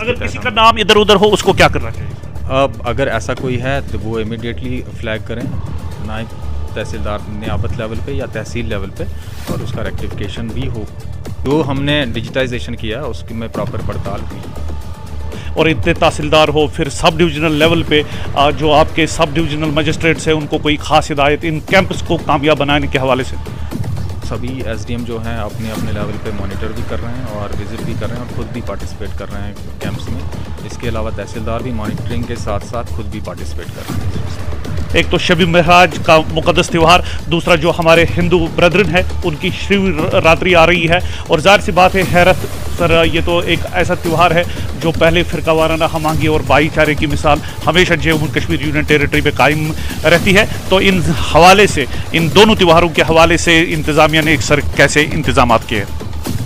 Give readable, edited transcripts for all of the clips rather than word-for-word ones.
अगर किसी का नाम इधर उधर हो उसको क्या करना चाहिए? अब अगर ऐसा कोई है तो वो इमीडिएटली फ्लैग करें नायब तहसीलदार नियाबत लेवल पे या तहसील लेवल पे, और उसका रेक्टिफिकेशन भी हो। जो हमने डिजिटाइजेशन किया उसकी में प्रॉपर पड़ताल हुई। और इतने तहसीलदार हो, फिर सब डिविजनल लेवल पे जो आपके सब डिविजनल मजिस्ट्रेट्स हैं उनको कोई खास हिदायत इन कैंप्स को कामयाब बनाने के हवाले से? सभी एसडीएम जो हैं अपने अपने लेवल पे मॉनिटर भी कर रहे हैं और विजिट भी कर रहे हैं और ख़ुद भी पार्टिसिपेट कर रहे हैं कैंप्स में। इसके अलावा तहसीलदार भी मॉनिटरिंग के साथ साथ खुद भी पार्टिसिपेट कर रहे हैं। एक तो शबी महराज का मुक़द्दस त्यौहार, दूसरा जो हमारे हिंदू ब्रदरन है उनकी शिवरात्रि आ रही है, और जाहिर सी बात है हैरत सर ये तो एक ऐसा त्यौहार है जो पहले फ़िरका वाराना हमांगी और भाईचारे की मिसाल हमेशा जम्मू कश्मीर यूनियन टेरिटरी में कायम रहती है। तो इन हवाले से, इन दोनों त्योहारों के हवाले से इंतज़ामिया ने एक सर कैसे इंतज़ाम किए?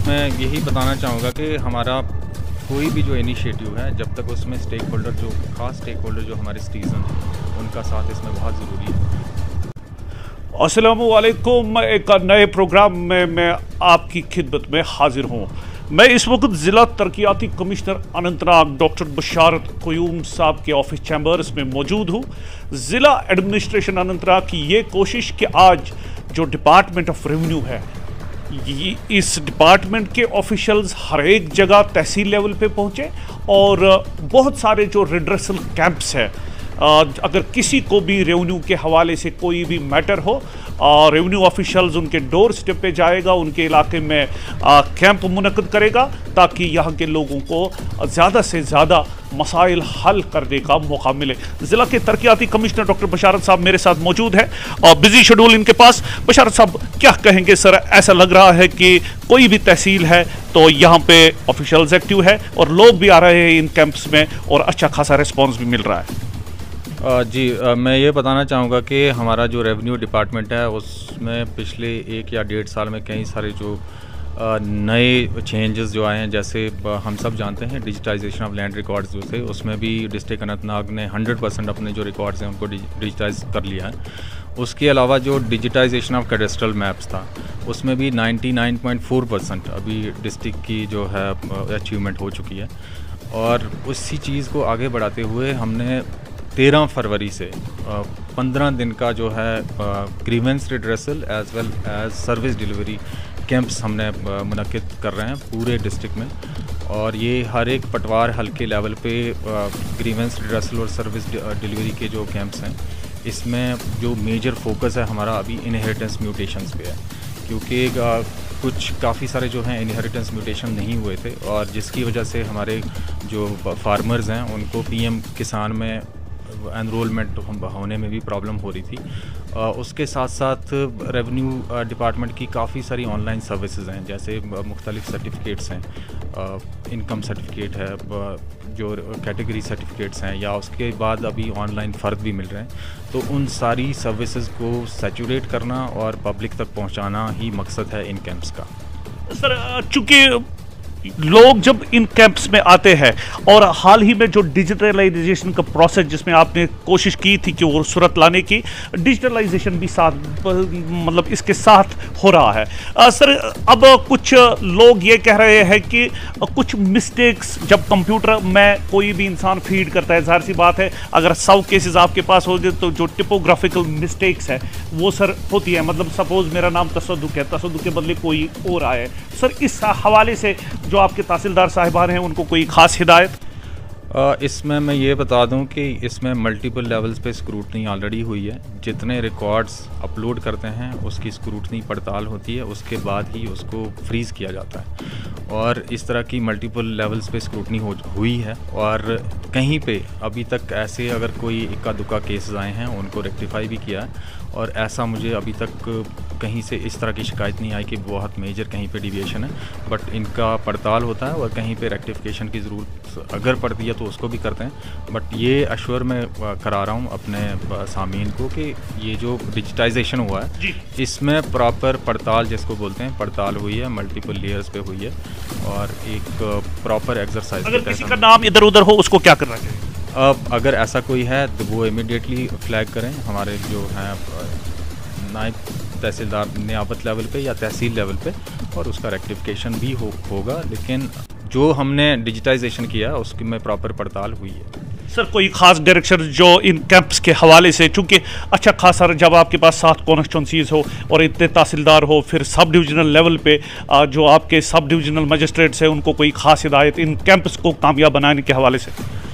मैं यही बताना चाहूँगा कि हमारा कोई भी जो इनिशिएटिव है, जब तक उसमें स्टेक होल्डर, जो खास स्टेक होल्डर जो हमारे सिटीजन हैं, उनका साथ इसमें बहुत ज़रूरी है। अस्सलामु अलैकुम। एक नए प्रोग्राम में मैं आपकी खिदमत में हाजिर हूँ। मैं इस वक्त ज़िला तरक्याती कमिश्नर अनंतनाग डॉक्टर बशारत क़यूम साहब के ऑफिस चैम्बर्स में मौजूद हूँ। ज़िला एडमिनिस्ट्रेशन अनंतनाग की ये कोशिश कि आज जो डिपार्टमेंट ऑफ रेवेन्यू है, इस डिपार्टमेंट के ऑफिशियल्स हर एक जगह तहसील लेवल पे पहुँचे और बहुत सारे जो रिड्रेसल कैंप्स है, अगर किसी को भी रेवेन्यू के हवाले से कोई भी मैटर हो, रेवेन्यू ऑफिशियल्स उनके डोर स्टेप पे जाएगा, उनके इलाके में कैंप मुनक्किद करेगा ताकि यहाँ के लोगों को ज़्यादा से ज़्यादा मसाइल हल करने का मौका मिले। ज़िला के तरक्याती कमिश्नर डॉक्टर बशारत साहब मेरे साथ मौजूद है और बिजी शेड्यूल इनके पास। बशारत साहब क्या कहेंगे सर, ऐसा लग रहा है कि कोई भी तहसील है तो यहाँ पे ऑफिशियल्स एक्टिव है और लोग भी आ रहे हैं इन कैंप्स में और अच्छा खासा रिस्पॉन्स भी मिल रहा है? जी, मैं ये बताना चाहूँगा कि हमारा जो रेवेन्यू डिपार्टमेंट है उसमें पिछले 1 या 1.5 साल में कई सारे जो नए चेंजेस जो आए हैं, जैसे हम सब जानते हैं डिजिटाइजेशन ऑफ लैंड रिकॉर्ड्स जो थे, उसमें भी डिस्ट्रिक्ट अनंतनाग ने 100% अपने जो रिकॉर्ड्स हैं उनको डिजिटाइज कर लिया है। उसके अलावा जो डिजिटाइजेशन ऑफ कैडेस्ट्रल मैप्स था उसमें भी 99.4% अभी डिस्ट्रिक्ट की जो है अचीवमेंट हो चुकी है। और उसी चीज़ को आगे बढ़ाते हुए हमने 13 फरवरी से 15 दिन का जो है grievance redressal as well as service delivery camps हमने मुनक्किद कर रहे हैं पूरे डिस्ट्रिक्ट में। और ये हर एक पटवार हल्के लेवल पे ग्रीवेंस रिड्रेसल और सर्विस डिलीवरी के जो कैंप्स हैं, इसमें जो मेजर फोकस है हमारा अभी इनहेरिटेंस म्यूटेशंस पे है, क्योंकि कुछ काफ़ी सारे जो हैं इनहेरिटेंस म्यूटेशन नहीं हुए थे और जिसकी वजह से हमारे जो फार्मर्स हैं उनको पीएम किसान में एनरोलमेंट होने में भी प्रॉब्लम हो रही थी। उसके साथ साथ रेवेन्यू डिपार्टमेंट की काफ़ी सारी ऑनलाइन सर्विसेज हैं, जैसे मुख्तलिफ सर्टिफिकेट्स हैं, इनकम सर्टिफिकेट है, जो कैटेगरी सर्टिफिकेट्स हैं, या उसके बाद अभी ऑनलाइन फ़र्द भी मिल रहे हैं। तो उन सारी सर्विसेज को सैचुरेट करना और पब्लिक तक पहुंचाना ही मकसद है इन कैंप्स का। सर, चूँकि लोग जब इन कैंप्स में आते हैं और हाल ही में जो डिजिटलाइजेशन का प्रोसेस जिसमें आपने कोशिश की थी कि वो सूरत लाने की, डिजिटलाइजेशन भी साथ मतलब इसके साथ हो रहा है। सर, अब कुछ लोग ये कह रहे हैं कि कुछ मिस्टेक्स जब कंप्यूटर में कोई भी इंसान फीड करता है, जाहिर सी बात है अगर 100 केसेस आपके पास हो गए तो जो टिपोग्राफिकल मिस्टेक्स है वो सर होती है। मतलब सपोज मेरा नाम तसद्दुक है, तसद्दुक के बदले कोई और आए। सर, इस हवाले से जो आपके तहसीलदार साहिबान हैं उनको कोई खास हिदायत? इसमें मैं ये बता दूं कि इसमें मल्टीपल लेवल्स पे स्क्रूटनी ऑलरेडी हुई है। जितने रिकॉर्ड्स अपलोड करते हैं उसकी स्क्रूटनी पड़ताल होती है, उसके बाद ही उसको फ्रीज़ किया जाता है। और इस तरह की मल्टीपल लेवल्स पे स्क्रूटनी हुई है और कहीं पे अभी तक ऐसे अगर कोई इक्का दुक्का केसेस आए हैं उनको रेक्टिफाई भी किया है। और ऐसा मुझे अभी तक कहीं से इस तरह की शिकायत नहीं आई कि बहुत मेजर कहीं पे डिविएशन है, बट इनका पड़ताल होता है और कहीं पे रेक्टिफिकेशन की ज़रूरत अगर पड़ती है तो उसको भी करते हैं। बट ये अश्योर मैं करा रहा हूँ अपने सामीन को कि ये जो डिजिटाइजेशन हुआ है इसमें प्रॉपर पड़ताल जिसको बोलते हैं पड़ताल हुई है, मल्टीपल लेयर्स पे हुई है और एक प्रॉपर एक्सरसाइज। अगर किसी का नाम इधर उधर हो उसको क्या करना चाहिए? अब अगर ऐसा कोई है तो वो इमीडिएटली फ्लैग करें हमारे जो हैं नायब तहसीलदार नियाबत लेवल पे या तहसील लेवल पे, और उसका रेक्टिफिकेशन भी होगा। लेकिन जो हमने डिजिटाइजेशन किया है उसकी में प्रॉपर पड़ताल हुई है। सर कोई खास डायरेक्शन जो इन कैंप्स के हवाले से, चूंकि अच्छा खासा जब आपके पास 7 कॉन्स्टिट्यूंसीज हो और इतने तहसीलदार हो, फिर सब डिविजनल लेवल पे जो आपके सब डिविजनल मजिस्ट्रेट्स हैं उनको कोई खास हिदायत इन कैंप्स को कामयाब बनाने के हवाले से?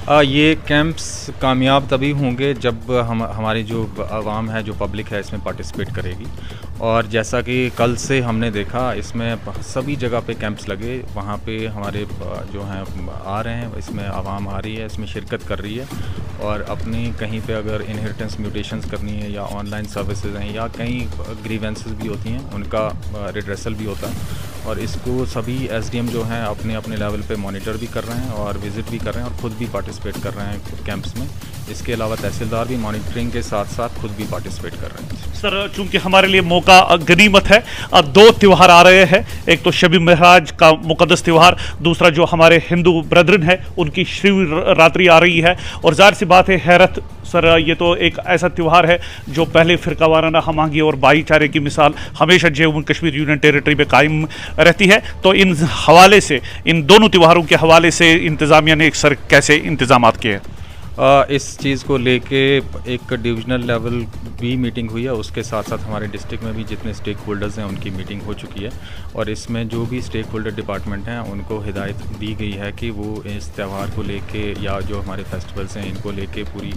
ये कैंप्स कामयाब तभी होंगे जब हमारी जो आवाम है, जो पब्लिक है, इसमें पार्टिसिपेट करेगी। और जैसा कि कल से हमने देखा, इसमें सभी जगह पे कैंप्स लगे, वहाँ पे हमारे जो हैं आ रहे हैं, इसमें आवाम आ रही है, इसमें शिरकत कर रही है और अपनी कहीं पे अगर इनहेरिटेंस म्यूटेशंस करनी है या ऑनलाइन सर्विसेज हैं या कहीं ग्रीवेंसेस भी होती हैं, उनका रिड्रेसल भी होता है। और इसको सभी एसडीएम जो हैं अपने अपने लेवल पे मॉनिटर भी कर रहे हैं और विज़िट भी कर रहे हैं और ख़ुद भी पार्टिसिपेट कर रहे हैं कैंप्स में। इसके अलावा तहसीलदार भी मॉनिटरिंग के साथ साथ खुद भी पार्टिसिपेट कर रहे हैं। सर चूंकि हमारे लिए मौका गनीमत है, 2 त्यौहार आ रहे हैं, एक तो शबी महराज का मुकद्दस त्यौहार, दूसरा जो हमारे हिंदू ब्रदरन है उनकी शिवरात्रि आ रही है। और जाहिर सी बात है हैरत सर, ये तो एक ऐसा त्यौहार है जो पहले फिरका वाराना हमआहंगी और भाईचारे की मिसाल हमेशा जम्मू कश्मीर यूनियन टेरिटरी में कायम रहती है। तो इन हवाले से, इन दोनों त्योहारों के हवाले से इंतज़ामिया ने सर कैसे इंतजाम किए हैं? इस चीज़ को लेके एक डिविजनल लेवल भी मीटिंग हुई है, उसके साथ साथ हमारे डिस्ट्रिक्ट में भी जितने स्टेक होल्डर्स हैं उनकी मीटिंग हो चुकी है। और इसमें जो भी स्टेक होल्डर डिपार्टमेंट हैं उनको हिदायत दी गई है कि वो इस त्यौहार को लेके या जो हमारे फेस्टिवल्स हैं इनको लेके पूरी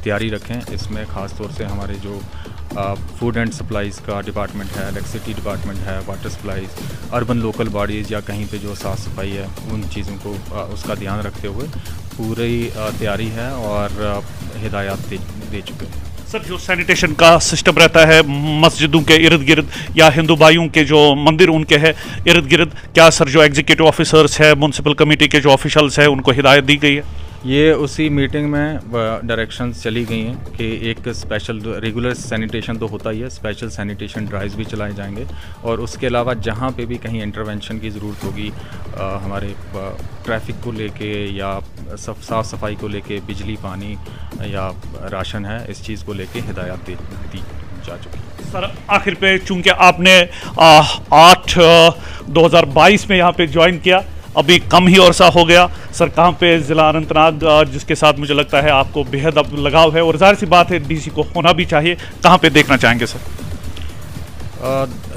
तैयारी रखें। इसमें ख़ास तौर से हमारे जो फूड एंड सप्लाईज़ का डिपार्टमेंट है, इलेक्ट्रिसिटी डिपार्टमेंट है, water supplies, urban local bodies या कहीं पे जो साफ़ सफाई है, उन चीज़ों को उसका ध्यान रखते हुए पूरी तैयारी है और हिदायत दे चुके हैं। सर जो सैनिटेशन का सिस्टम रहता है मस्जिदों के इर्द गिर्द या हिंदू भाइयों के जो मंदिर उनके हैं इर्द गिर्द, क्या सर जो एग्जीक्यूटिव ऑफिसर्स है, म्यूनसिपल कमेटी के जो ऑफिशल्स हैं उनको हिदायत दी गई है? ये उसी मीटिंग में डायरेक्शंस चली गई हैं कि एक स्पेशल रेगुलर सैनिटेशन तो होता ही है, स्पेशल सैनिटेशन ड्राइव्स भी चलाए जाएंगे। और उसके अलावा जहाँ पे भी कहीं इंटरवेंशन की ज़रूरत होगी हमारे ट्रैफिक को लेके या साफ़ सफाई को लेके, बिजली, पानी या राशन है, इस चीज़ को लेके हिदायत दी जा चुकी है। सर आखिर पे चूँकि आपने 8/2022 में यहाँ पे ज्वाइन किया, अभी कम ही अरसा हो गया सर, कहाँ पे ज़िला अनंतनाग जिसके साथ मुझे लगता है आपको बेहद अब लगाव है और जाहिर सी बात है डीसी को होना भी चाहिए, कहाँ पे देखना चाहेंगे सर?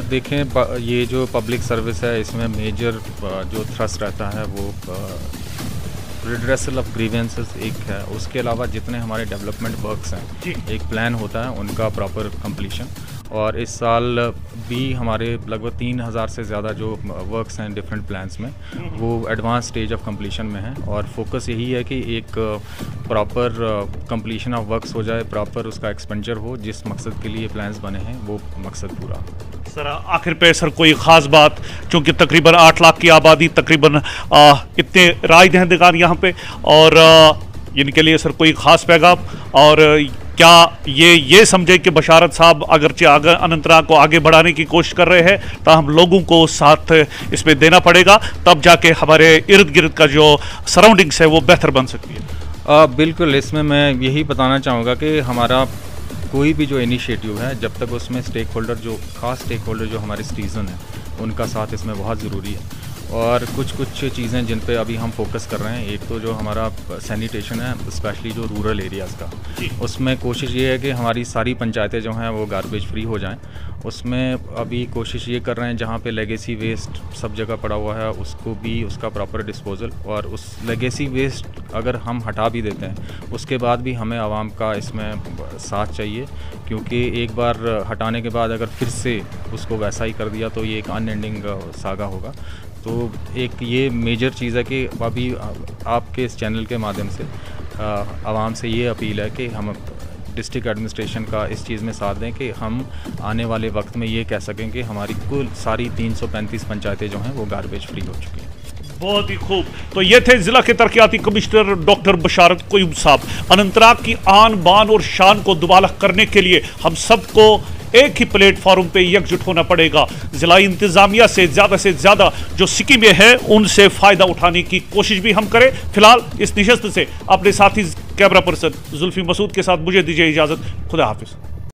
देखें, ये जो पब्लिक सर्विस है इसमें मेजर जो थ्रस्ट रहता है वो रिड्रेसल ऑफ ग्रीवेंसेस एक है। उसके अलावा जितने हमारे डेवलपमेंट वर्क्स हैं, एक प्लान होता है उनका प्रॉपर कंप्लीशन। और इस साल भी हमारे लगभग 3000 से ज़्यादा जो वर्क्स हैं डिफरेंट प्लान्स में, वो एडवांस स्टेज ऑफ कंप्लीशन में हैं। और फोकस यही है कि एक प्रॉपर कंप्लीशन ऑफ वर्क्स हो जाए, प्रॉपर उसका एक्सपेंडिचर हो, जिस मकसद के लिए प्लान्स बने हैं वो मकसद पूरा हो। सर आखिर पे सर कोई ख़ास बात, चूँकि तकरीबन 8 लाख की आबादी, तकरीबन इतने राय दहिंदगान यहाँ पे, और इनके लिए सर कोई ख़ास पैगाम, और क्या ये समझे कि बशारत साहब अगरचे अनंतनाग को आगे बढ़ाने की कोशिश कर रहे हैं, तो हम लोगों को साथ इसमें देना पड़ेगा, तब जाके हमारे इर्द गिर्द का जो सराउंडिंग्स है वो बेहतर बन सकती है। बिल्कुल, इसमें मैं यही बताना चाहूँगा कि हमारा कोई भी जो इनिशिएटिव है, जब तक उसमें स्टेक होल्डर जो खास स्टेक होल्डर जो हमारे सिटीज़न हैं उनका साथ इसमें बहुत ज़रूरी है। और कुछ चीज़ें जिन पे अभी हम फोकस कर रहे हैं, एक तो जो हमारा सैनिटेशन है, स्पेशली जो रूरल एरियाज़ का, उसमें कोशिश ये है कि हमारी सारी पंचायतें जो हैं वो गार्बेज फ्री हो जाएं। उसमें अभी कोशिश ये कर रहे हैं जहाँ पे लेगेसी वेस्ट सब जगह पड़ा हुआ है उसको भी उसका प्रॉपर डिस्पोजल, और उस लेगेसी वेस्ट अगर हम हटा भी देते हैं उसके बाद भी हमें आवाम का इसमें साथ चाहिए, क्योंकि एक बार हटाने के बाद अगर फिर से उसको वैसा ही कर दिया तो ये एक अनएंडिंग सागा होगा। तो एक ये मेजर चीज़ है कि अभी आपके इस चैनल के माध्यम से आवाम से ये अपील है कि हम डिस्ट्रिक्ट एडमिनिस्ट्रेशन का इस चीज़ में साथ दें कि हम आने वाले वक्त में ये कह सकें कि हमारी कुल सारी 335 पंचायतें जो हैं वो गार्बेज फ्री हो चुकी हैं। बहुत ही खूब। तो ये थे जिला के तरक्याती कमिश्नर डॉक्टर बशारत कोयूम साहब। अनंतनाग की आन बान और शान को दुबाला करने के लिए हम सबको एक ही प्लेटफॉर्म पे एकजुट होना पड़ेगा। जिला इंतजामिया से ज़्यादा जो सिक्किम में है उनसे फ़ायदा उठाने की कोशिश भी हम करें। फिलहाल इस निशस्त से अपने साथी कैमरा पर्सन जुल्फी मसूद के साथ मुझे दीजिए इजाज़त। खुदा हाफिज़।